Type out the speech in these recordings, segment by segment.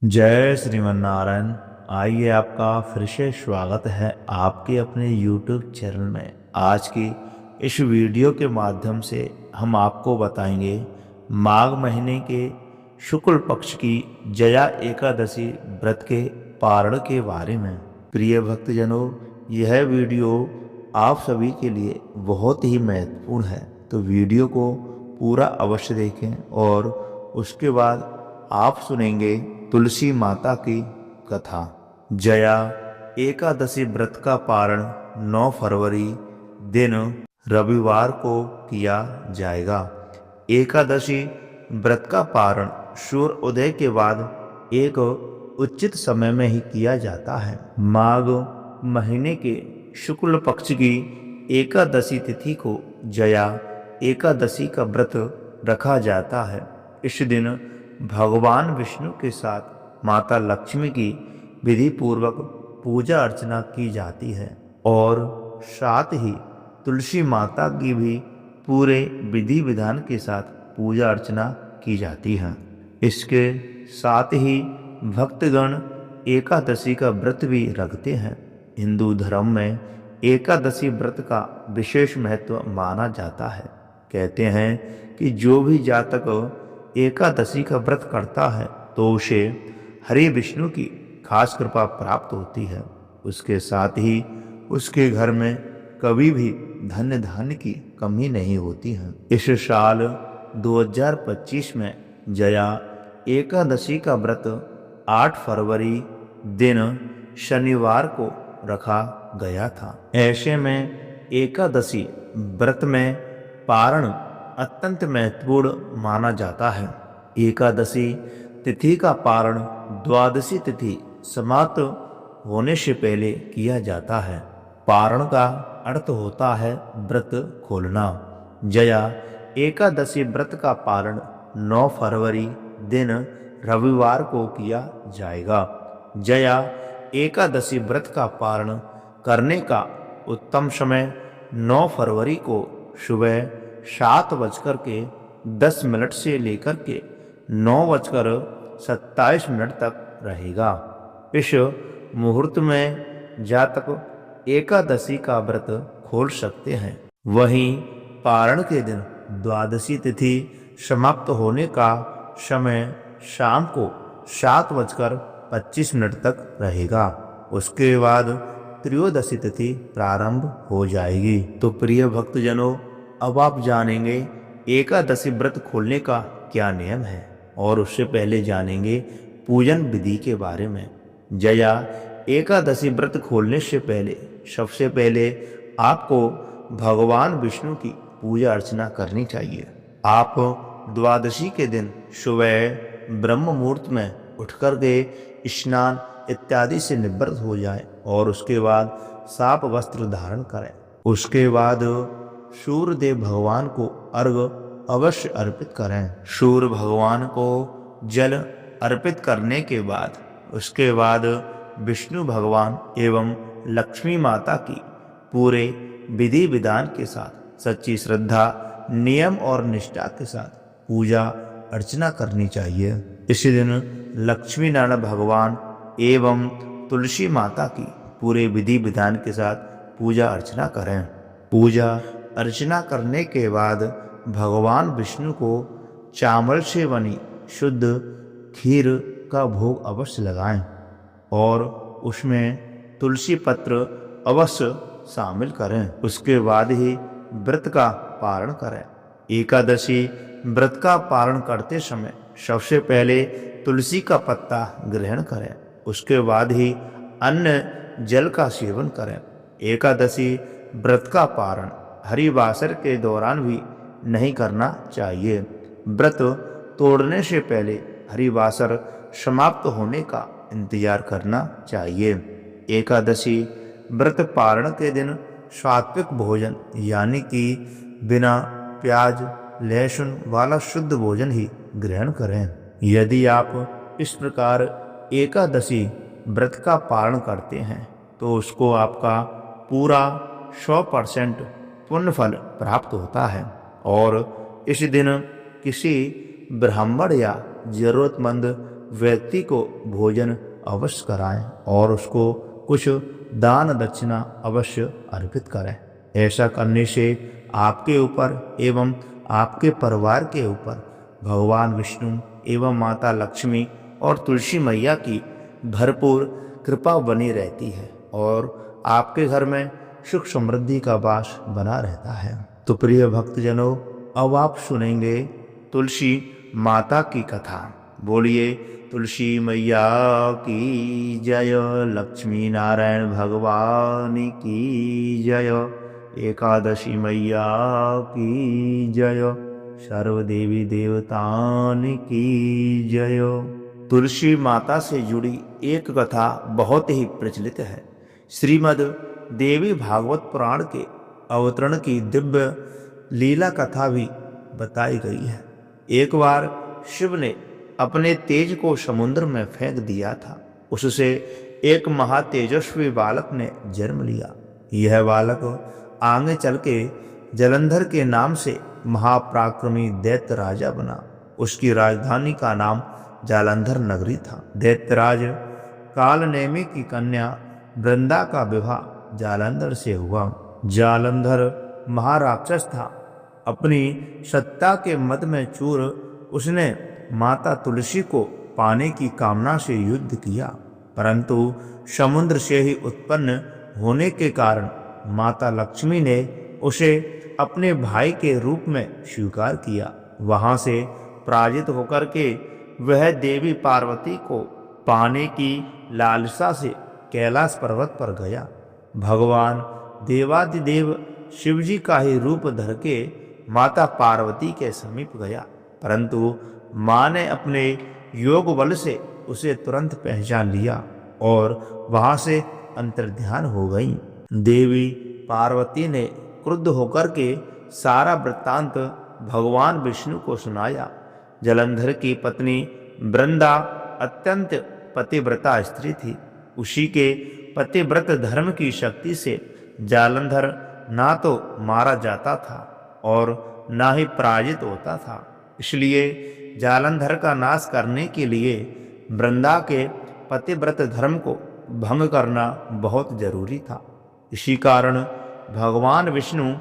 जय श्रीमन नारायण। आइए, आपका फिर से स्वागत है आपके अपने YouTube चैनल में। आज की इस वीडियो के माध्यम से हम आपको बताएंगे माघ महीने के शुक्ल पक्ष की जया एकादशी व्रत के पारण के बारे में। प्रिय भक्तजनों, यह वीडियो आप सभी के लिए बहुत ही महत्वपूर्ण है, तो वीडियो को पूरा अवश्य देखें। और उसके बाद आप सुनेंगे तुलसी माता की कथा। जया एकादशी व्रत का पारण 9 फरवरी दिन रविवार को किया जाएगा। एकादशी व्रत का पारण सूर्य उदय के बाद एक उचित समय में ही किया जाता है। माघ महीने के शुक्ल पक्ष की एकादशी तिथि को जया एकादशी का व्रत रखा जाता है। इस दिन भगवान विष्णु के साथ माता लक्ष्मी की विधि पूर्वक पूजा अर्चना की जाती है और साथ ही तुलसी माता की भी पूरे विधि विधान के साथ पूजा अर्चना की जाती है। इसके साथ ही भक्तगण एकादशी का व्रत भी रखते हैं। हिंदू धर्म में एकादशी व्रत का विशेष महत्व माना जाता है। कहते हैं कि जो भी जातक एकादशी का व्रत करता है तो उसे हरि विष्णु की खास कृपा प्राप्त होती है। उसके साथ ही उसके घर में कभी भी धन धान्य की कमी नहीं होती है। इस साल 2025 में जया एकादशी का व्रत 8 फरवरी दिन शनिवार को रखा गया था। ऐसे में एकादशी व्रत में पारण अत्यंत महत्वपूर्ण माना जाता है। एकादशी तिथि का पारण द्वादशी तिथि समाप्त होने से पहले किया जाता है। पारण का अर्थ होता है व्रत खोलना। जया एकादशी व्रत का पारण 9 फरवरी दिन रविवार को किया जाएगा। जया एकादशी व्रत का पारण करने का उत्तम समय 9 फरवरी को सुबह 7:10 से लेकर के 9:27 तक रहेगा। इस मुहूर्त में जातक एकादशी का व्रत खोल सकते हैं। वहीं पारण के दिन द्वादशी तिथि समाप्त होने का समय शाम को 7:25 तक रहेगा। उसके बाद त्रयोदशी तिथि प्रारंभ हो जाएगी। तो प्रिय भक्तजनों, अब आप जानेंगे एकादशी व्रत खोलने का क्या नियम है और उससे पहले जानेंगे पूजन विधि के बारे में। जया एकादशी व्रत खोलने से पहले सबसे पहले आपको भगवान विष्णु की पूजा अर्चना करनी चाहिए। आप द्वादशी के दिन सुबह ब्रह्म मुहूर्त में उठकर के स्नान इत्यादि से निवृत्त हो जाएं और उसके बाद साफ वस्त्र धारण करें। उसके बाद सूर्य देव भगवान को अर्घ अवश्य अर्पित करें। सूर्य भगवान को जल अर्पित करने के बाद उसके बाद विष्णु भगवान एवं लक्ष्मी माता की पूरे विधि विधान के साथ सच्ची श्रद्धा, नियम और निष्ठा के साथ पूजा अर्चना करनी चाहिए। इसी दिन लक्ष्मी नारायण भगवान एवं तुलसी माता की पूरे विधि विधान के साथ पूजा अर्चना करें। पूजा अर्चना करने के बाद भगवान विष्णु को चावल से बनी शुद्ध खीर का भोग अवश्य लगाएं और उसमें तुलसी पत्र अवश्य शामिल करें। उसके बाद ही व्रत का पारण करें। एकादशी व्रत का पारण करते समय सबसे पहले तुलसी का पत्ता ग्रहण करें। उसके बाद ही अन्न जल का सेवन करें। एकादशी व्रत का पारण हरिवासर के दौरान भी नहीं करना चाहिए। व्रत तोड़ने से पहले हरिवासर समाप्त होने का इंतजार करना चाहिए। एकादशी व्रत पारण के दिन सात्विक भोजन यानी कि बिना प्याज लहसुन वाला शुद्ध भोजन ही ग्रहण करें। यदि आप इस प्रकार एकादशी व्रत का पारण करते हैं तो उसको आपका पूरा 100% पुण्य फल प्राप्त होता है और इस दिन किसी ब्राह्मण या जरूरतमंद व्यक्ति को भोजन अवश्य कराएं और उसको कुछ दान दक्षिणा अवश्य अर्पित करें। ऐसा करने से आपके ऊपर एवं आपके परिवार के ऊपर भगवान विष्णु एवं माता लक्ष्मी और तुलसी मैया की भरपूर कृपा बनी रहती है और आपके घर में सुख समृद्धि का वास बना रहता है। तो प्रिय भक्तजनों, अब आप सुनेंगे तुलसी माता की कथा। बोलिए तुलसी मैया की जय, लक्ष्मी नारायण भगवान की जय, एकादशी मैया की जय, सर्व देवी देवतान की जय। तुलसी माता से जुड़ी एक कथा बहुत ही प्रचलित है। श्रीमद् देवी भागवत पुराण के अवतरण की दिव्य लीला कथा भी बताई गई है। एक बार शिव ने अपने तेज को समुद्र में फेंक दिया था। उससे एक महातेजस्वी बालक ने जन्म लिया। यह बालक आगे चल के जलंधर के नाम से महापराक्रमी दैत्य राजा बना। उसकी राजधानी का नाम जालंधर नगरी था। दैत्यराज कालनेमी की कन्या वृंदा का विवाह जालंधर से हुआ। जालंधर महाराक्षस था। अपनी सत्ता के मद में चूर उसने माता तुलसी को पाने की कामना से युद्ध किया, परंतु समुद्र से ही उत्पन्न होने के कारण माता लक्ष्मी ने उसे अपने भाई के रूप में स्वीकार किया। वहां से पराजित होकर के वह देवी पार्वती को पाने की लालसा से कैलाश पर्वत पर गया। भगवान देवादिदेव शिवजी का ही रूप धर के माता पार्वती के समीप गया, परंतु मां ने अपने योग बल से उसे तुरंत पहचान लिया और वहां से अंतर्ध्यान हो गई। देवी पार्वती ने क्रुद्ध होकर के सारा वृत्तांत भगवान विष्णु को सुनाया। जलंधर की पत्नी वृंदा अत्यंत पतिव्रता स्त्री थी। उसी के पतिव्रत धर्म की शक्ति से जालंधर ना तो मारा जाता था और ना ही पराजित होता था। इसलिए जालंधर का नाश करने के लिए वृंदा के पतिव्रत धर्म को भंग करना बहुत जरूरी था। इसी कारण भगवान विष्णु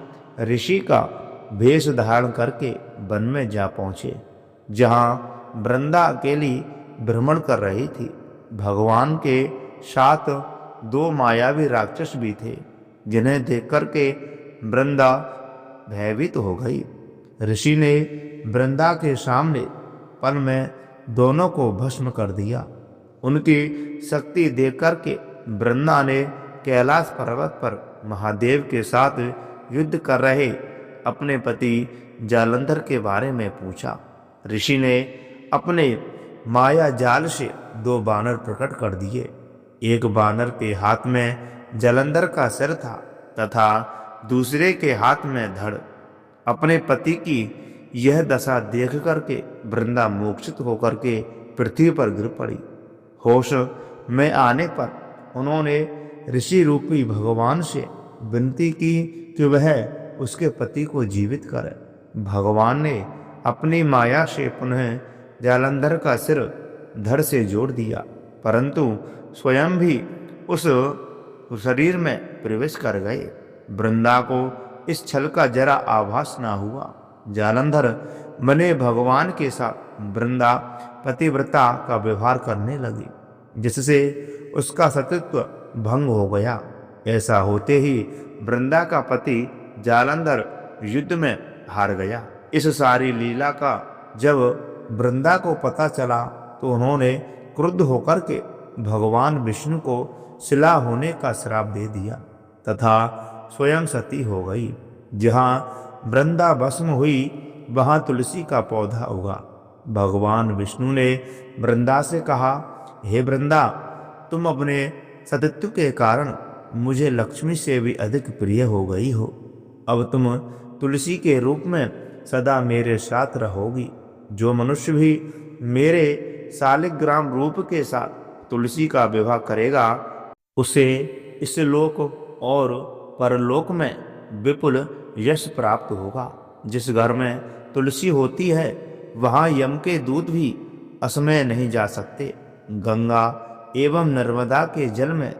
ऋषि का वेश धारण करके वन में जा पहुंचे, जहां वृंदा अकेली भ्रमण कर रही थी। भगवान के साथ दो मायावी राक्षस भी थे, जिन्हें देखकर के वृंदा भयभीत हो गई। ऋषि ने वृंदा के सामने पल में दोनों को भस्म कर दिया। उनकी शक्ति देख कर के वृंदा ने कैलाश पर्वत पर महादेव के साथ युद्ध कर रहे अपने पति जालंधर के बारे में पूछा। ऋषि ने अपने माया जाल से दो बानर प्रकट कर दिए। एक बानर के हाथ में जालंधर का सिर था तथा दूसरे के हाथ में धड़। अपने पति की यह दशा देख करके वृंदा मूर्छित होकर के पृथ्वी पर गिर पड़ी। होश में आने पर उन्होंने ऋषि रूपी भगवान से विनती की कि वह उसके पति को जीवित करे। भगवान ने अपनी माया से पुनः जालंधर का सिर धड़ से जोड़ दिया, परंतु स्वयं भी उस शरीर में प्रवेश कर गए। वृंदा को इस छल का जरा आभास ना हुआ। जालंधर बने भगवान के साथ वृंदा पतिव्रता का व्यवहार करने लगी, जिससे उसका सतीत्व भंग हो गया। ऐसा होते ही वृंदा का पति जालंधर युद्ध में हार गया। इस सारी लीला का जब वृंदा को पता चला तो उन्होंने क्रुद्ध होकर के भगवान विष्णु को शिला होने का श्राप दे दिया तथा स्वयं सती हो गई। जहाँ वृंदा भस्म हुई वहाँ तुलसी का पौधा उगा। भगवान विष्णु ने वृंदा से कहा, हे वृंदा, तुम अपने सतीत्व के कारण मुझे लक्ष्मी से भी अधिक प्रिय हो गई हो। अब तुम तुलसी के रूप में सदा मेरे साथ रहोगी। जो मनुष्य भी मेरे शालिग्राम रूप के साथ तुलसी का विवाह करेगा, उसे इस लोक और परलोक में विपुल यश प्राप्त होगा। जिस घर में तुलसी होती है वहाँ यम के दूत भी असमय नहीं जा सकते। गंगा एवं नर्मदा के जल में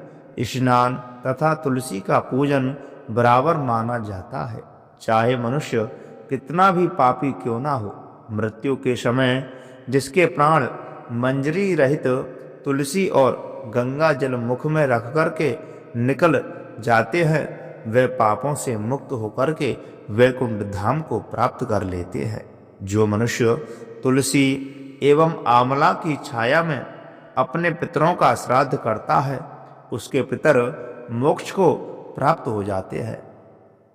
स्नान तथा तुलसी का पूजन बराबर माना जाता है। चाहे मनुष्य कितना भी पापी क्यों ना हो, मृत्यु के समय जिसके प्राण मंजरी रहित तुलसी और गंगा जल मुख में रख करके निकल जाते हैं, वे पापों से मुक्त होकर के वैकुंठ धाम को प्राप्त कर लेते हैं। जो मनुष्य तुलसी एवं आंवला की छाया में अपने पितरों का श्राद्ध करता है, उसके पितर मोक्ष को प्राप्त हो जाते हैं।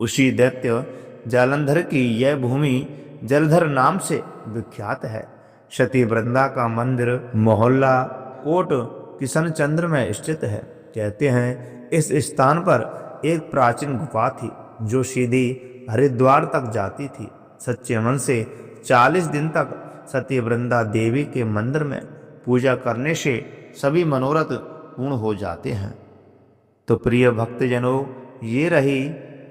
उसी दैत्य जालंधर की यह भूमि जलधर नाम से विख्यात है। सती वृंदा का मंदिर मोहल्ला कोट किशन चंद्र में स्थित है। कहते हैं इस स्थान पर एक प्राचीन गुफा थी जो सीधी हरिद्वार तक जाती थी। सच्चे मन से 40 दिन तक सती वृंदा देवी के मंदिर में पूजा करने से सभी मनोरथ पूर्ण हो जाते हैं। तो प्रिय भक्तजनों, ये रही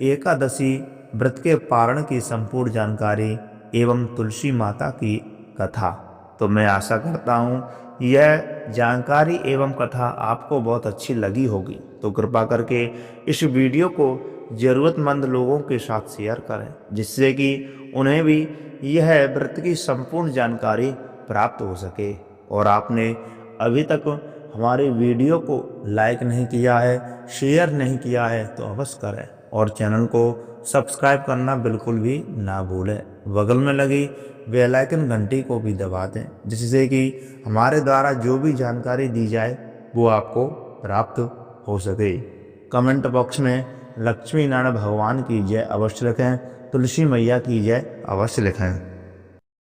एकादशी व्रत के पारण की संपूर्ण जानकारी एवं तुलसी माता की कथा। तो मैं आशा करता हूँ यह जानकारी एवं कथा आपको बहुत अच्छी लगी होगी। तो कृपा करके इस वीडियो को ज़रूरतमंद लोगों के साथ शेयर करें, जिससे कि उन्हें भी यह व्रत की संपूर्ण जानकारी प्राप्त हो सके। और आपने अभी तक हमारे वीडियो को लाइक नहीं किया है, शेयर नहीं किया है, तो अवश्य करें और चैनल को सब्सक्राइब करना बिल्कुल भी ना भूलें। बगल में लगी बेल आइकन घंटी को भी दबा दें, जिससे कि हमारे द्वारा जो भी जानकारी दी जाए वो आपको प्राप्त हो सके। कमेंट बॉक्स में लक्ष्मी नारायण भगवान की जय अवश्य लिखें, तुलसी मैया की जय अवश्य लिखें।